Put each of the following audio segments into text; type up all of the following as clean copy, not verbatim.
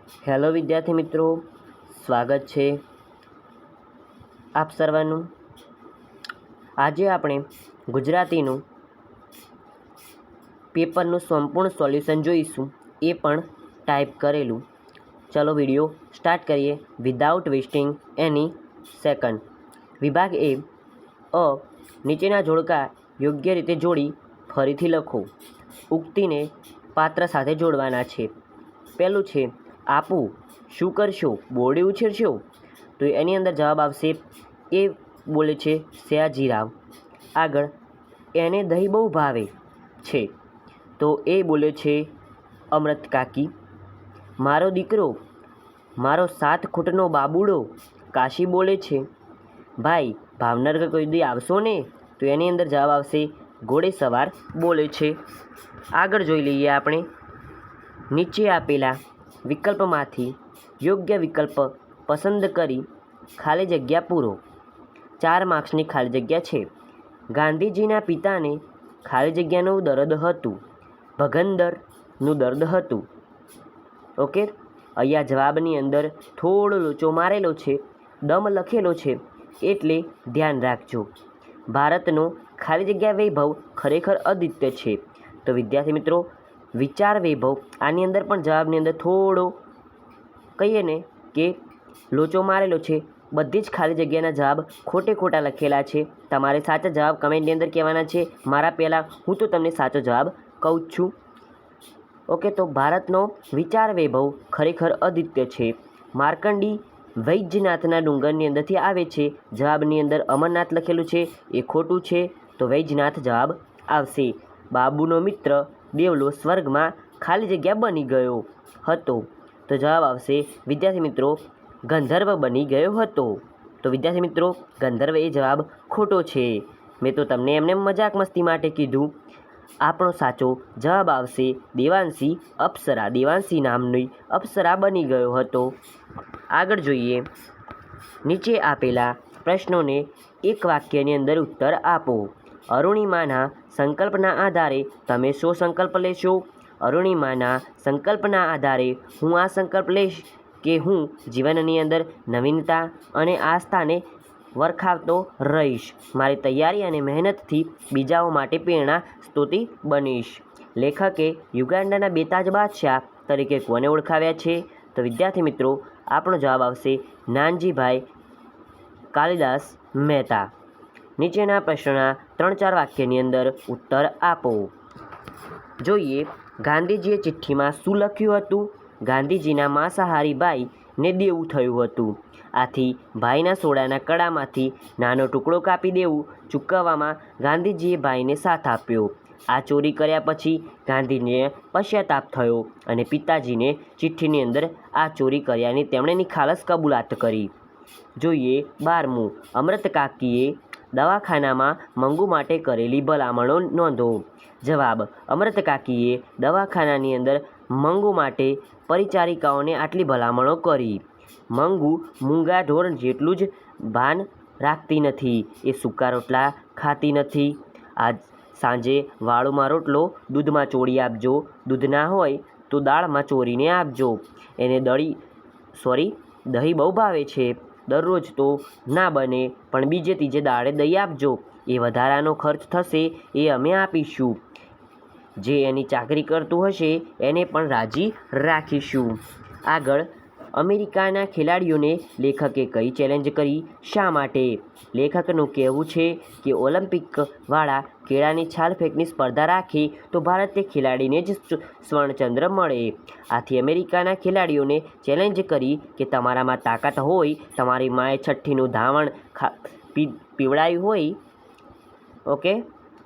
Hello વિદ્યાર્થી મિત્રો, સ્વાગત છે આપ સર્વનું। આજે આપણે ગુજરાતીનું પેપરનું સંપૂર્ણ સોલ્યુશન જોઈશું, એ પણ ટાઈપ કરેલું। ચલો વિડીયો સ્ટાર્ટ કરીએ વિધાઉટ વેસ્ટિંગ એની સેકન્ડ। વિભાગ એ અ નીચેના જોડકા યોગ્ય રીતે જોડી ફરીથી લખો। ઉક્તિને પાત્ર સાથે જોડવાના છે। પહેલું છે આપું, શું કરશો, બોરડી ઉછેરશો? તો એની અંદર જવાબ આવશે એ બોલે છે સયાજીરાવ। આગળ એને દહીં બહુ ભાવે છે, તો એ બોલે છે અમૃત કાકી। મારો દીકરો, મારો 7 ખૂટનો બાબુડો, કાશી બોલે છે। ભાઈ ભાવનગર કોઈ દી આવશો ને? તો એની અંદર જવાબ આવશે ઘોડે સવાર બોલે છે। આગળ જોઈ લઈએ આપણે નીચે આપેલા વિકલ્પમાંથી યોગ્ય વિકલ્પ પસંદ કરી ખાલી જગ્યા પૂરો। 4 માર્ક્સની ખાલી જગ્યા છે। ગાંધીજીના પિતાને ખાલી જગ્યાનું દર્દ હતું, ભગંદરનું દર્દ હતું। ઓકે, અહીંયા જવાબની અંદર થોડો લોચો મારેલો છે, દમ લખેલો છે, એટલે ધ્યાન રાખજો। ભારતનો ખાલી જગ્યા વૈભવ ખરેખર અદ્વિતીય છે। તો વિદ્યાર્થી મિત્રો, વિચાર વૈભવ આની અંદર પણ જવાબની અંદર થોડો કહીએ ને કે લોચો મારેલો છે। બધી જ ખાલી જગ્યાના જવાબ ખોટા લખેલા છે। તમારે સાચા જવાબ કમેન્ટની અંદર કહેવાના છે। મારા પહેલાં હું તો તમને સાચો જવાબ કહું જ છું। ઓકે, તો ભારતનો વિચાર વૈભવ ખરેખર અદ્વિતીય છે। માર્કંડી વૈજનાથના ડુંગરની અંદરથી આવે છે। જવાબની અંદર અમરનાથ લખેલું છે, એ ખોટું છે, તો વૈજનાથ જવાબ આવશે। બાબુનો મિત્ર દેવલો સ્વર્ગમાં ખાલી જગ્યા બની ગયો હતો, તો જવાબ આવશે વિદ્યાર્થી મિત્રો ગંધર્વ બની ગયો હતો। તો વિદ્યાર્થી મિત્રો, ગંધર્વ એ જવાબ ખોટો છે। મેં તો તમને એમને મજાક મસ્તી માટે કીધું। આપણો સાચો જવાબ આવશે દેવાંશી અપ્સરા। દેવાંશી નામની અપ્સરા બની ગયો હતો। આગળ જોઈએ નીચે આપેલા પ્રશ્નોને એક વાક્યની અંદર ઉત્તર આપો। અરુણિમાના સંકલ્પના આધારે તમે શો સંકલ્પ લેશો? અરુણિમાના સંકલ્પના આધારે હું આ સંકલ્પ લઈશ કે હું જીવનની અંદર નવીનતા અને આસ્થાને વરખાવતો રહીશ। મારી તૈયારી અને મહેનતથી બીજાઓ માટે પ્રેરણા સ્ત્રોત બનીશ। લેખકે યુગાન્ડાના બેતાજ બાદશાહ તરીકે કોને ઓળખાવ્યા છે? તો વિદ્યાર્થી મિત્રો, આપણો જવાબ આવશે નાનજીભાઈ કાલિદાસ મહેતા। નીચેના પ્રશ્નોના 3-4 વાક્યની અંદર ઉત્તર આપો। જોઈએ ગાંધીજીએ ચિઠ્ઠીમાં શું લખ્યું હતું? ગાંધીજીના માંસાહારી ભાઈને દેવું થયું હતું, આથી ભાઈના સોડાના કડામાંથી નાનો ટુકડો કાપી દેવું ચૂકવવામાં ગાંધીજીએ ભાઈને સાથ આપ્યો। આ ચોરી કર્યા પછી ગાંધીજીને પશ્ચાતાપ થયો અને પિતાજીને ચિઠ્ઠીની અંદર આ ચોરી કર્યાની તેમણે નિખાલસ કબૂલાત કરી। જોઈએ 12મું, અમૃત કાકીએ દવાખાનામાં મંગુ માટે કરેલી ભલામણો નોંધો। જવાબ, અમૃત કાકીએ દવાખાનાની અંદર મંગુ માટે પરિચારિકાઓને આટલી ભલામણો કરી। મંગુ મૂંગા ઢોર જેટલું જ ભાન રાખતી નથી, એ સૂકા રોટલા ખાતી નથી। આજ સાંજે વાળુમાં રોટલો દૂધમાં ચોળી આપજો, દૂધ ના હોય તો દાળમાં ચોરીને આપજો। એને દહીં બહુ ભાવે છે, દરરોજ તો ના બને પણ બીજે ત્રીજે દાડે દહીં આપજો, એ વધારાનો ખર્ચ થશે એ અમે આપીશું। જે એની ચાકરી કરતું હશે એને પણ રાજી રાખીશું। આગળ અમેરિકાના ખેલાડીઓને લેખકે કઈ ચેલેન્જ કરી? શા માટે? લેખકનું કહેવું છે કે ઓલિમ્પિકવાળા કેળાની છાલ ફેંકની સ્પર્ધા રાખે તો ભારતીય ખેલાડીને જ સ્વર્ણચંદ્ર મળે। આથી અમેરિકાના ખેલાડીઓને ચેલેન્જ કરી કે તમારામાં તાકાત હોય, તમારી માએ છઠ્ઠીનું ધાવણ પીવડાવ્યું હોય, ઓકે,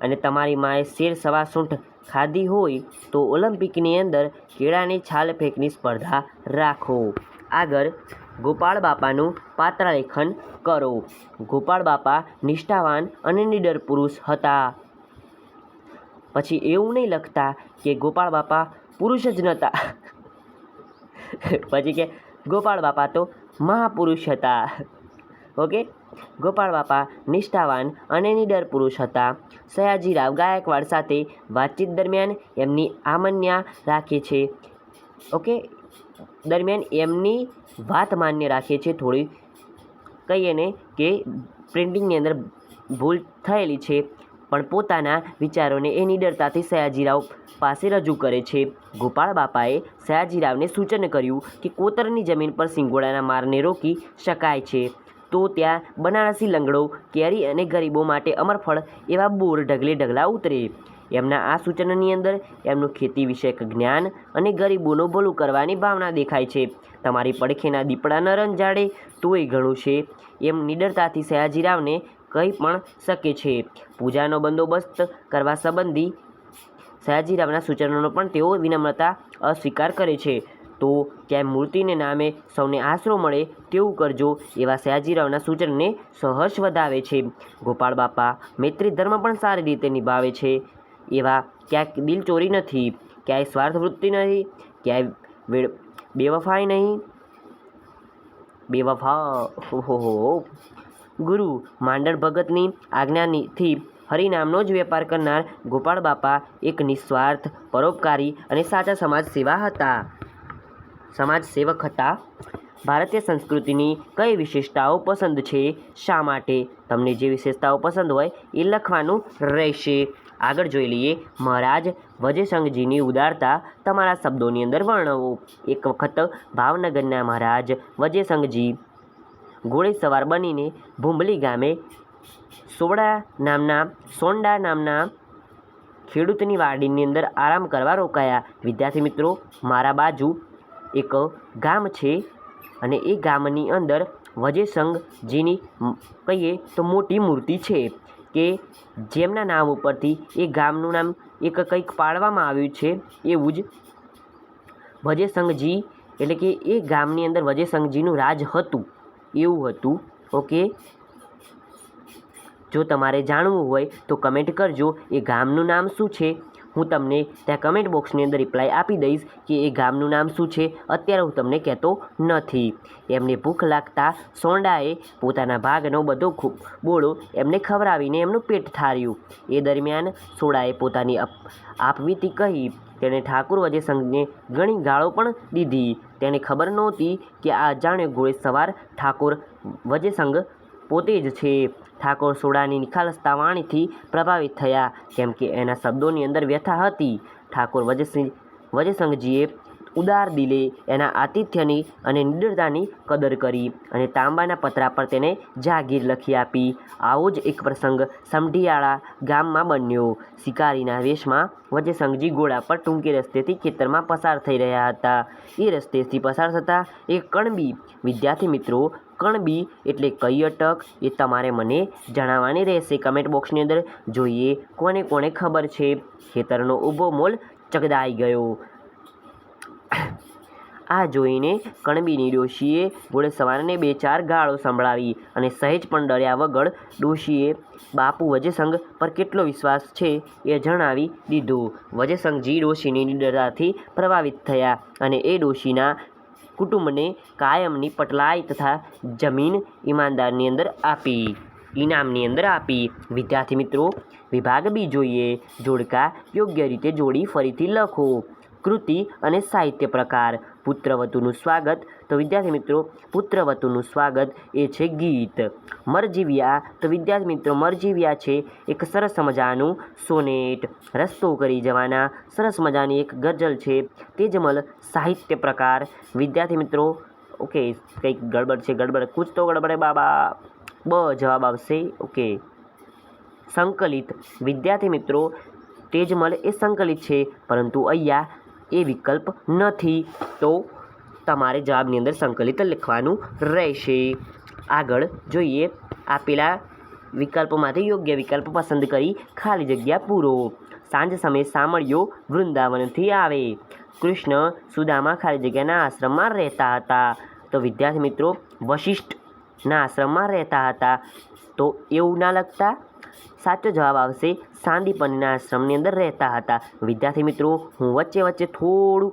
અને તમારી માએ શેર સવા સૂંઠ ખાધી હોય તો ઓલિમ્પિકની અંદર કેળાની છાલ ફેંકની સ્પર્ધા રાખો। આગળ ગોપાળ બાપાનું પાત્રલેખન કરો। ગોપાળ બાપા નિષ્ઠાવાન અને નીડર પુરુષ હતા। પછી એવું નહીં લખતા કે ગોપાળ બાપા પુરુષ જ નહોતા પછી કે ગોપાળ બાપા તો મહાપુરુષ હતા। ઓકે, ગોપાળ બાપા નિષ્ઠાવાન અને નીડર પુરુષ હતા। સયાજીરાવ ગાયકવાડ સાથે વાતચીત દરમિયાન એમની આમન્યા રાખે છે। ઓકે, દરમિયાન એમની વાત માન્ય રાખે છે. થોડી કહીએ ને કે પ્રિન્ટિંગની અંદર ભૂલ થયેલી છે, પણ પોતાના વિચારોને એ નિડરતાથી સયાજીરાવ પાસે રજૂ કરે છે. ગોપાળ બાપાએ સયાજીરાવને સૂચન કર્યું કે કોતરની જમીન પર સિંગોડાના મારને રોકી શકાય છે તો ત્યાં બનારસી લંગડો, કેરી અને ગરીબો માટે અમરફળ એવા બોર ઢગલે ઢગલા ઉતરે. એમના આ સૂચનની અંદર એમનું ખેતી વિષયક જ્ઞાન અને ગરીબોનું ભલું કરવાની ભાવના દેખાય છે. તમારી પડખેના દીપડા ન રંજાડે તોય ઘણું છે એમ નિડરતાથી સયાજીરાવને કહી પણ શકે છે. પૂજાનો બંદોબસ્ત કરવા સંબંધી સયાજીરાવના સૂચનોનો પણ તેઓ વિનમ્રતા અસ્વીકાર કરે છે. તો ક્યાંય મૂર્તિને નામે સૌને આશરો મળે તેવું કરજો એવા સયાજીરાવના સૂચનને સહર્ષ વધાવે છે. ગોપાળ બાપા મૈત્રી ધર્મ પણ સારી રીતે નિભાવે છે. એવા ક્યાંક દિલચોરી નથી, ક્યાંય સ્વાર્થ વૃત્તિ નહીં, ક્યાંય બેવફાઈ નહીં. ગુરુ માંડળ ભગતની આજ્ઞાથી હરિનામનો જ વેપાર કરનાર ગોપાળ બાપા એક નિસ્વાર્થ, પરોપકારી અને સાચા સમાજસેવક હતા. ભારતીય સંસ્કૃતિની કઈ વિશેષતાઓ પસંદ છે, શા માટે? તમને જે વિશેષતાઓ પસંદ હોય એ લખવાનું રહેશે. આગળ જોઈ લઈએ. મહારાજ વજયસંઘજીની ઉદારતા તમારા શબ્દોની અંદર વર્ણવો. એક વખત ભાવનગરના મહારાજ વજયસંઘજી ઘોડેસવાર બનીને ભૂંબલી ગામે સોંડા નામના ખેડૂતની વાડીની અંદર આરામ કરવા રોકાયા. વિદ્યાર્થી મિત્રો, મારા બાજુ એક ગામ છે અને એ ગામની અંદર વજયસંઘજીની કહીએ તો મોટી મૂર્તિ છે કે જેમના નામ ઉપરથી એ ગામનું નામ એક કંઈક પાડવામાં આવ્યું છે. એવું જ વજયસંઘજી એટલે કે એ ગામની અંદર વજયસંઘજીનું રાજ હતું એવું હતું. ઓકે, જો તમારે જાણવું હોય તો કમેન્ટ કરજો એ ગામનું નામ શું છે. હું તમને ત્યાં કમેન્ટ બોક્સની અંદર રિપ્લાય આપી દઈશ કે એ ગામનું નામ શું છે. અત્યારે હું તમને કહેતો નથી. એમને ભૂખ લાગતા સોંડાએ પોતાના ભાગનો બધો બોળો એમને ખવડાવીને એમનું પેટ ઠાર્યું. એ દરમિયાન સોડાએ પોતાની આપવીતી કહી. તેણે ઠાકુર વજયસંઘને ઘણી ગાળો પણ દીધી. તેને ખબર નહોતી કે આ અજાણ્યો ઘોડેસવાર ઠાકોર વજયસંઘ પોતે જ છે. ઠાકોર સોડાની નિખાલસતા વાણીથી પ્રભાવિત થયા, કેમ કે એના શબ્દોની અંદર વ્યથા હતી. ઠાકોર વજયસંઘજીએ ઉદાર દિલે એના આતિથ્યની અને નિડરતાની કદર કરી અને તાંબાના પતરા પર તેને જાગીર લખી આપી. આવો જ એક પ્રસંગ સમઢિયાળા ગામમાં બન્યો. શિકારીના વેશમાં વજયસંઘજી ઘોડા પર ટૂંકે રસ્તેથી ખેતરમાં પસાર થઈ રહ્યા હતા. એ રસ્તેથી પસાર થતાં એક કણબી, વિદ્યાર્થી મિત્રો, કણબી એટલે કઈ અટક એ તમારે મને જણાવવાની રહેશે કમેન્ટ બોક્સની અંદર. જોઈએ કોને કોને ખબર છે. ખેતરનો ઊભો મોલ ચગદાઈ ગયો. આ જોઈને કણબીની ડોશીએ ઘોડેસવારને 2-4 ગાળો સંભળાવી અને સહેજ પણ ડર્યા વગર ડોશીએ બાપુ વજયસંઘ પર કેટલો વિશ્વાસ છે એ જણાવી દીધું. વજયસંઘજી ડોશીની નિડરતાથી પ્રભાવિત થયા અને એ ડોશીના કુટુંબને કાયમની પટલાઈ તથા જમીન ઈમાનદારની અંદર આપી, ઇનામની અંદર આપી. વિદ્યાર્થી મિત્રો, વિભાગ બી જોઈએ. જોડકા યોગ્ય રીતે જોડી ફરીથી લખો. કૃતિ અને સાહિત્ય પ્રકાર. પુત્રવધુનું સ્વાગત. તો વિદ્યાર્થી મિત્રો, પુત્રવધુનું સ્વાગત એ છે ગીત. મરજીવ્યા. તો વિદ્યાર્થી મિત્રો, મરજીવ્યા છે એક સરસ મજાનું સોનેટ. રસ્તો કરી જવાના. સરસ મજાની એક ગઝલ છે. તેજમલ. સાહિત્ય પ્રકાર. વિદ્યાર્થી મિત્રો, ઓકે, કંઈક ગડબડ છે. ગડબડ કુછ તો ગડબડ બાબા. જવાબ આવશે. ઓકે, સંકલિત. વિદ્યાર્થી મિત્રો, તેજમલ એ સંકલિત છે, પરંતુ અહીંયા એ વિકલ્પ નથી, તો તમારે જવાબની અંદર સંકલિત લખવાનું રહેશે. આગળ જોઈએ. આપેલા વિકલ્પોમાંથી યોગ્ય વિકલ્પ પસંદ કરી ખાલી જગ્યા પૂરો. સાંજ સમયે સામળીઓ વૃંદાવનથી આવે. કૃષ્ણ સુદામા ખાલી જગ્યાના આશ્રમમાં રહેતા હતા. તો વિદ્યાર્થી મિત્રો, વશિષ્ઠના આશ્રમમાં રહેતા હતા. તો એવું ના લખતા. સાચો જવાબ આવશે સાંદીપનીના આશ્રમની અંદર રહેતા હતા. વિદ્યાર્થી મિત્રો, હું વચ્ચે થોડું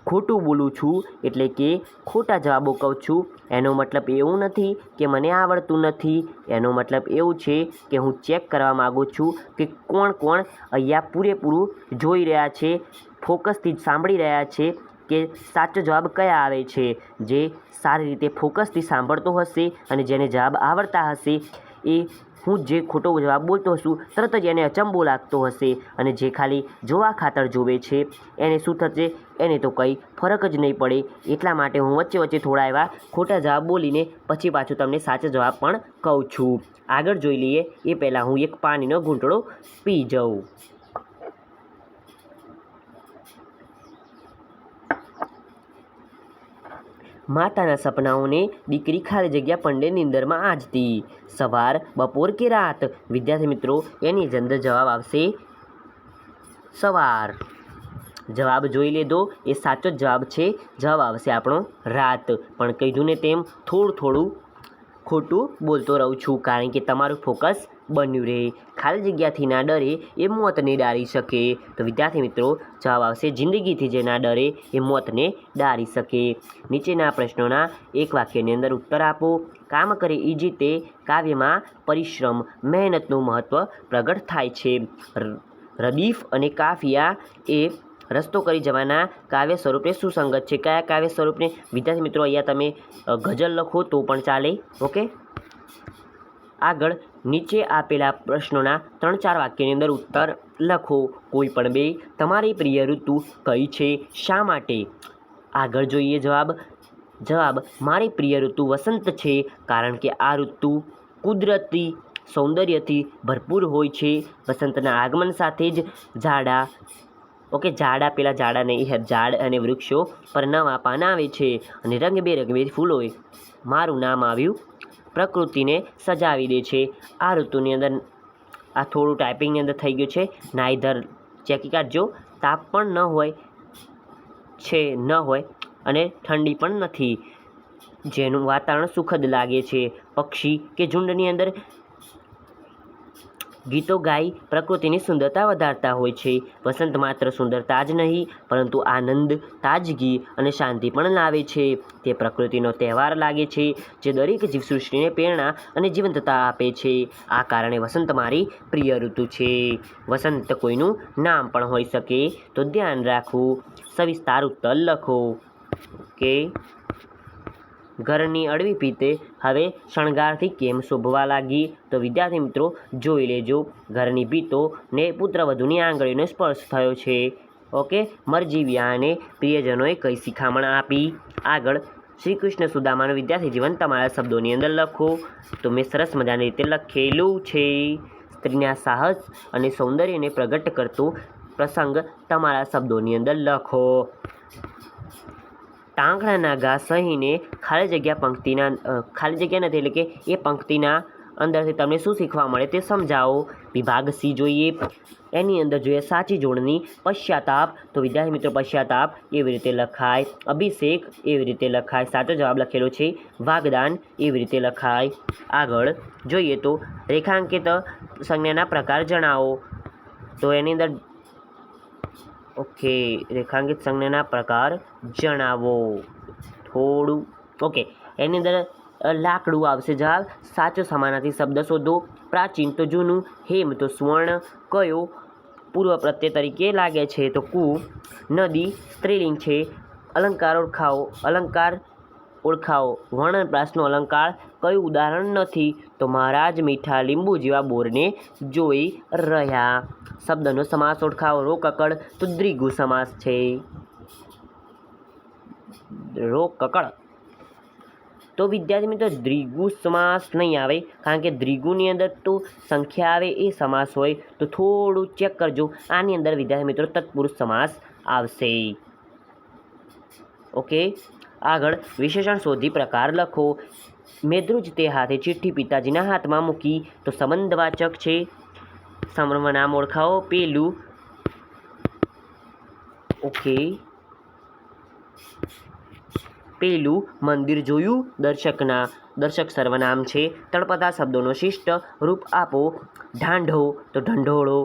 ખોટું બોલું છું, એટલે કે ખોટા જવાબો કહું છું. એનો મતલબ એવું નથી કે મને આવડતું નથી. એનો મતલબ એવું છે કે હું ચેક કરવા માગું છું કે કોણ કોણ અહીંયા પૂરેપૂરું જોઈ રહ્યા છે, ફોકસથી સાંભળી રહ્યા છે, કે સાચો જવાબ કયા આવે છે. જે સારી રીતે ફોકસથી સાંભળતો હશે અને જેને જવાબ આવડતા હશે એ હું જે ખોટો જવાબ બોલતો હશું તરત જ એને અચંબો લાગતો હશે, અને જે ખાલી જોવા ખાતર જોવે છે એને શું થશે, એને તો કંઈ ફરક જ નહીં પડે. એટલા માટે હું વચ્ચે થોડા એવા ખોટા જવાબ બોલીને પછી પાછું તમને સાચો જવાબ પણ કહું છું. આગળ જોઈ લઈએ એ પહેલાં હું એક પાણીનો ઘૂંટડો પી જાઉં. માતાના સપનાઓને દીકરી ખાલી જગ્યા પંડે નીંદરમાં આજતી. સવાર, બપોર કે રાત? વિદ્યાર્થી મિત્રો એની અંદર જવાબ આવશે સવાર. જવાબ જોઈ લીધો, એ સાચો જ જવાબ છે. જવાબ આવશે આપણો રાત. પણ કીધું ને તેમ થોડું ખોટું બોલતો રહું છું કારણ કે તમારું ફોકસ બન્યું રહે. ખાલી જગ્યાથી ના ડરે એ મોતને ડારી શકે. તો વિદ્યાર્થી મિત્રો જવાબ આવશે જિંદગીથી જે ના ડરે એ મોતને ડારી શકે. નીચેના પ્રશ્નોના એક વાક્યની અંદર ઉત્તર આપો. કામ કરે એ જીતે કાવ્યમાં પરિશ્રમ, મહેનતનું મહત્ત્વ પ્રગટ થાય છે. રદીફ અને કાફિયા એ રસ્તો કરી જવાના કાવ્ય સ્વરૂપે સુસંગત છે. કયા કાવ્ય સ્વરૂપને? વિદ્યાર્થી મિત્રો અહીંયા તમે ગઝલ લખો તો પણ ચાલે. ઓકે, આગળ નીચે આપેલા પ્રશ્નોના 3-4 વાક્યની અંદર ઉત્તર લખો. કોઈ પણ બે. તમારી પ્રિય ઋતુ કઈ છે? શા માટે? આગળ જોઈએ જવાબ. મારી પ્રિય ઋતુ વસંત છે કારણ કે આ ઋતુ કુદરતી સૌંદર્યથી ભરપૂર હોય છે. વસંતના આગમન સાથે જ ઝાડ અને વૃક્ષો પર નવા પાન આવે છે અને રંગબેરંગી ફૂલોએ મારું નામ આવ્યું પ્રકૃતિને સજાવી દે છે. આ ઋતુની અંદર આ થોડું ટાઈપિંગની અંદર થઈ ગયું છે. નાઈધર ચેકી કાઢજો. તાપ પણ ન હોય અને ઠંડી પણ નથી, જેનું વાતાવરણ સુખદ લાગે છે. પક્ષી કે ઝુંડની અંદર ગીતો ગાઈ પ્રકૃતિની સુંદરતા વધારતા હોય છે. વસંત માત્ર સુંદરતા જ નહીં પરંતુ આનંદ, તાજગી અને શાંતિ પણ લાવે છે. તે પ્રકૃતિનો તહેવાર લાગે છે જે દરેક જીવસૃષ્ટિને પ્રેરણા અને જીવંતતા આપે છે. આ કારણે વસંત મારી પ્રિય ઋતુ છે. વસંત કોઈનું નામ પણ હોઈ શકે, તો ધ્યાન રાખવું. સવિસ્તાર ઉત્તર લખો. કે ઘરની અળવી પીતે હવે શણગારથી કેમ શોભવા લાગી? તો વિદ્યાર્થી મિત્રો જોઈ લેજો. ઘરની ભીતોને પુત્રવધૂની આંગળીનો સ્પર્શ થયો છે. ઓકે, મરજી વ્યાને પ્રિયજનોએ કઈ શિખામણ આપી? આગળ શ્રી કૃષ્ણ સુદામાનું વિદ્યાર્થી જીવન તમારા શબ્દોની અંદર લખો. તો મેં સરસ મજાની રીતે લખેલું છે. સ્ત્રીના સાહસ અને સૌંદર્યને પ્રગટ કરતો પ્રસંગ તમારા શબ્દોની અંદર લખો. ટાંકણાના ઘા સહીને ખાલી જગ્યા નથી, એટલે કે એ પંક્તિના અંદરથી તમને શું શીખવા મળે તે સમજાવો. વિભાગ સી જોઈએ. એની અંદર જોઈએ સાચી જોડણી. પશ્ચાતાપ. તો વિદ્યાર્થી મિત્રો પશ્ચાતાપ એવી રીતે લખાય. અભિષેક એવી રીતે લખાય. સાચો જવાબ લખેલો છે. વાગદાન એવી રીતે લખાય. આગળ જોઈએ તો રેખાંકિત સંજ્ઞાના પ્રકાર જણાવો. તો એની અંદર રેખાંકિત સંજ્ઞાના પ્રકાર જણાવો થોડું. એની અંદર લાકડું આવશે જવાબ. સાચો સમાનાર્થી શબ્દ શોધો. પ્રાચીન તો જૂનું, હેમ તો સ્વર્ણ. કયો પૂર્વ પ્રત્યય તરીકે લાગે છે? તો કુ. નદી સ્ત્રીલિંગ છે. અલંકાર ઓળખાવો. વર્ણપ્રાસનો અલંકાર કયું ઉદાહરણ નથી? તો મહારાજ મીઠા લીંબુ જેવા બોરને જોઈ રહ્યા. શબ્દનો સમાસ ઓળખાવો. રોકકળ તો દ્વિગુ સમાસ છે. રોકકળ. તો વિદ્યાર્થી મિત્રો દ્વિગુ સમાસ નહીં આવે કારણ કે દ્વિગુની અંદર તો સંખ્યા આવે એ સમાસ હોય, તો થોડું ચેક કરજો. આની અંદર વિદ્યાર્થી મિત્રો તત્પુરુષ સમાસ આવશે. ઓકે, આગળ વિશેષણ શોધી પ્રકાર લખો. મેદરુજ તે હાથે ચિઠ્ઠી પિતાજીના હાથમાં મૂકી. તો સંબંધવાચક છે. સર્વનામ ઓળખાવો. પેલું મંદિર જોયું. દર્શક સર્વનામ છે. તળપદા શબ્દોનો શિષ્ટ રૂપ આપો. ઢાંઢો તો ઢંઢોળો.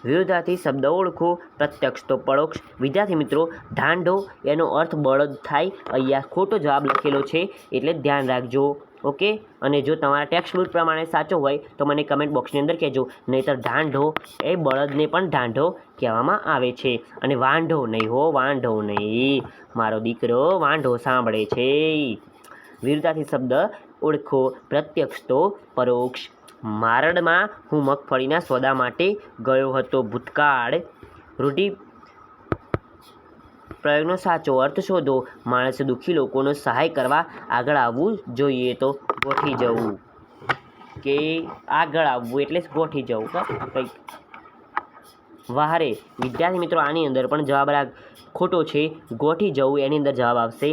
વિરોધાર્થી શબ્દ ઓળખો. પ્રત્યક્ષ તો પરોક્ષ. વિદ્યાર્થી મિત્રો ઢાંઢો એનો અર્થ બળદ થાય. અહીંયા ખોટો જવાબ લખેલો છે એટલે ધ્યાન રાખજો. ઓકે, અને જો તમારા ટેક્સ્ટ બુક પ્રમાણે સાચો હોય તો મને કમેન્ટ બોક્સની અંદર કહેજો, નહીંતર ઢાંઢો એ બળદને પણ ઢાંઢો કહેવામાં આવે છે. અને વાંઢો નહીં હો, વાંઢો નહીં, મારો દીકરો વાંઢો સાંભળે છે. વીરતાથી શબ્દ ઓળખો. પ્રત્યક્ષ તો પરોક્ષ. મારડમાં હું મગફળીના સોદા માટે ગયો હતો. ભૂતકાળ. રૂઢિ પ્રયોગનો સાચો અર્થ શોધો. માણસે દુઃખી લોકોનો સહાય કરવા આગળ આવવું જોઈએ. તો ગોઠી જવું, કે આગળ આવવું એટલે ગોઠી જવું કંઈક. વાહરે. વિદ્યાર્થી મિત્રો આની અંદર પણ જવાબ ખોટો છે. ગોઠી જવું એની અંદર જવાબ આવશે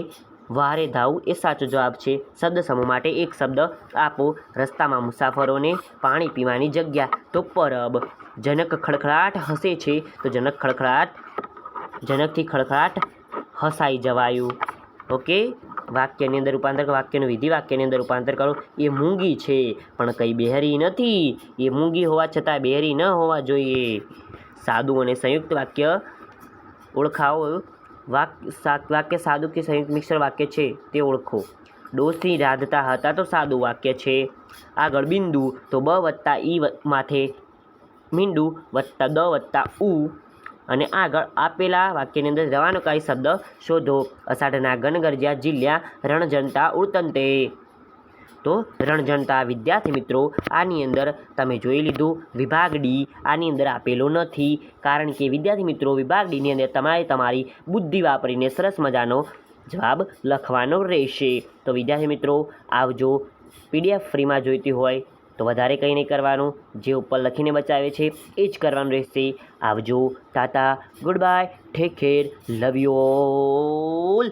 વાહરે ધાવવું એ સાચો જવાબ છે. શબ્દ સમૂહ માટે એક શબ્દ આપો. રસ્તામાં મુસાફરોને પાણી પીવાની જગ્યા. તો પરબ. જનક ખડખડાટ હસે છે. તો જનકથી ખડખડાટ હસાઈ જવાયું. ઓકે, વાક્યની અંદર રૂપાંતર, વાક્યનું વિધિ વાક્યની અંદર રૂપાંતર કરો. એ મૂંગી છે પણ કંઈ બહેરી નથી. એ મૂંગી હોવા છતાં બહેરી ન હોવા જોઈએ. સાદું અને સંયુક્ત વાક્ય ઓળખાવો. વાક્ય સાદું કે સંયુક્ત મિશ્ર વાક્ય છે તે ઓળખો. ડોસી રાંધતા હતા તો સાદું વાક્ય છે. આગળ બિંદુ તો બ વત્તા ઈ માથે મીંડું વત્તા દ વત્તા ઉ. અને આગળ આપેલા વાક્યની અંદર રવાનકારી શબ્દ શોધો. અષાઢના ગણગરજ્યા ઝીલ્યા રણજનતા ઉડતંતે. તો રણજનતા. વિદ્યાર્થી મિત્રો આની અંદર તમે જોઈ લીધું વિભાગ ડી આની અંદર આપેલો નથી, કારણ કે વિદ્યાર્થી મિત્રો વિભાગ ડીની અંદર તમારે તમારી બુદ્ધિ વાપરીને સરસ મજાનો જવાબ લખવાનો રહેશે. તો વિદ્યાર્થી મિત્રો આવજો. PDF ફ્રીમાં જોઈતી હોય તો વધારે કંઈ નહીં કરવાનું, જે ઉપર લખીને બચાવે છે એ જ કરવાનું રહેશે. આવજો. Tata, good bye, take care, love you all.